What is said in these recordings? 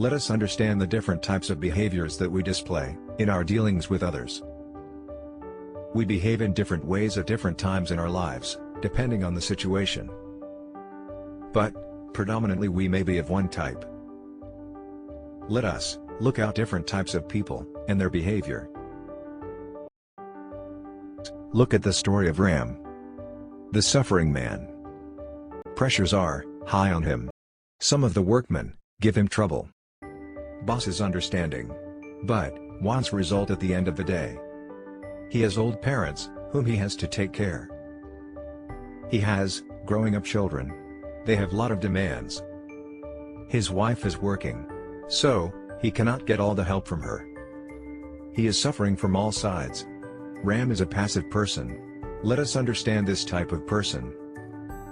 Let us understand the different types of behaviors that we display in our dealings with others. We behave in different ways at different times in our lives, depending on the situation. But, predominantly we may be of one type. Let us look at different types of people and their behavior. Look at the story of Ram, the suffering man. Pressures are high on him. Some of the workmen give him trouble. Boss is understanding, but wants result at the end of the day. He has old parents whom he has to take care. He has growing up children. They have lot of demands. His wife is working, so he cannot get all the help from her. He is suffering from all sides. Ram is a passive person. Let us understand this type of person.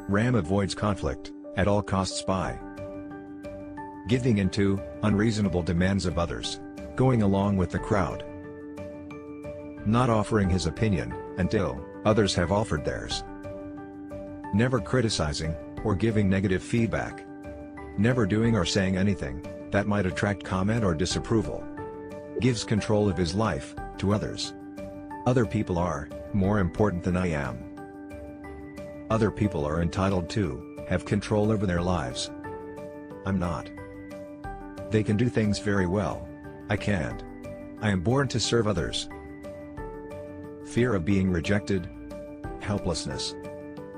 Ram avoids conflict at all costs by giving in to unreasonable demands of others, going along with the crowd, not offering his opinion until others have offered theirs, never criticizing or giving negative feedback, never doing or saying anything that might attract comment or disapproval, gives control of his life to others. Other people are more important than I am. Other people are entitled to have control over their lives. I'm not. They can do things very well. I can't. I am born to serve others. Fear of being rejected. Helplessness.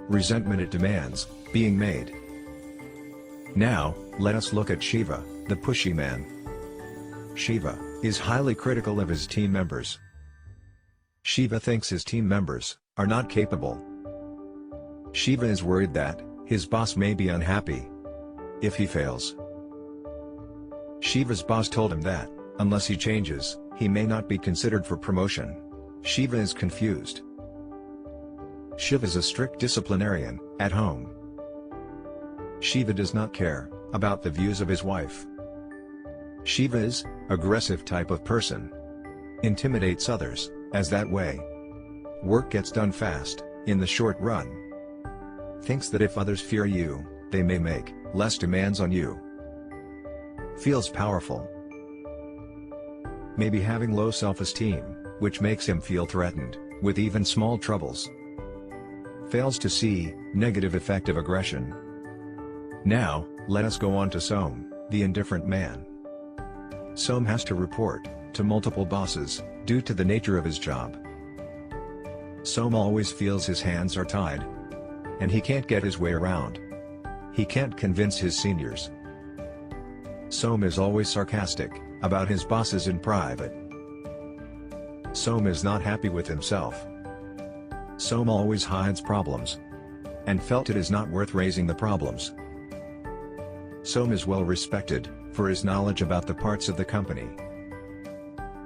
Resentment at demands being made. Now, let us look at Shiva, the pushy man. Shiva is highly critical of his team members. Shiva thinks his team members are not capable. Shiva is worried that his boss may be unhappy if he fails. Shiva's boss told him that, unless he changes, he may not be considered for promotion. Shiva is confused. Shiva is a strict disciplinarian at home. Shiva does not care about the views of his wife. Shiva is aggressive type of person. Intimidates others, as that way work gets done fast, in the short run. Thinks that if others fear you, they may make less demands on you. Feels powerful. Maybe having low self-esteem, which makes him feel threatened with even small troubles. Fails to see negative effect of aggression. Now, let us go on to Som, the indifferent man. Som has to report to multiple bosses due to the nature of his job. Som always feels his hands are tied, and he can't get his way around. He can't convince his seniors. Som is always sarcastic about his bosses in private. Som is not happy with himself. Som always hides problems, and felt it is not worth raising the problems. Som is well respected for his knowledge about the parts of the company.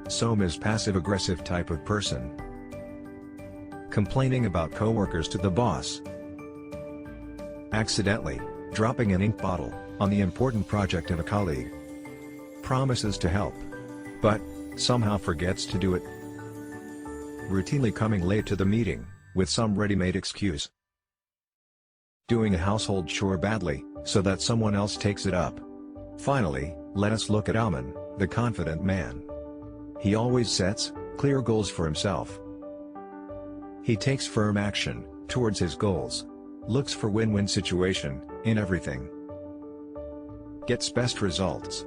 Som is passive-aggressive type of person. Complaining about coworkers to the boss. Accidentally dropping an ink bottle on the important project of a colleague. Promises to help, but somehow forgets to do it. Routinely coming late to the meeting with some ready-made excuse. Doing a household chore badly so that someone else takes it up. Finally, let us look at Aman, the confident man. He always sets clear goals for himself. He takes firm action towards his goals. Looks for win-win situation in everything. Gets best results.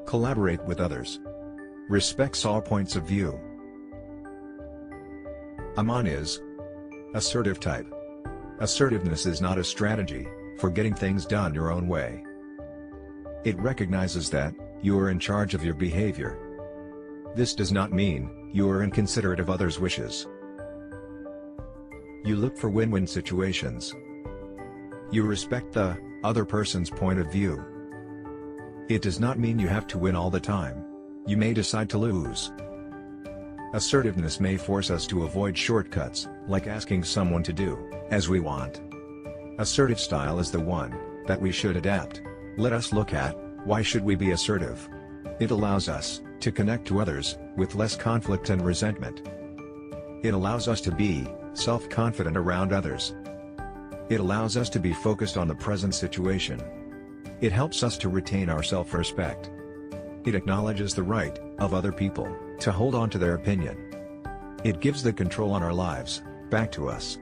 Collaborate with others. Respects all points of view. Aman is assertive type. Assertiveness is not a strategy for getting things done your own way. It recognizes that you are in charge of your behavior. This does not mean you are inconsiderate of others' wishes. You look for win-win situations. You respect the other person's point of view. It does not mean you have to win all the time. You may decide to lose. Assertiveness may force us to avoid shortcuts, like asking someone to do as we want. Assertive style is the one that we should adapt. Let us look at why should we be assertive. It allows us to connect to others with less conflict and resentment. It allows us to be self-confident around others. It allows us to be focused on the present situation. It helps us to retain our self-respect. It acknowledges the right of other people to hold on to their opinion. It gives the control on our lives back to us.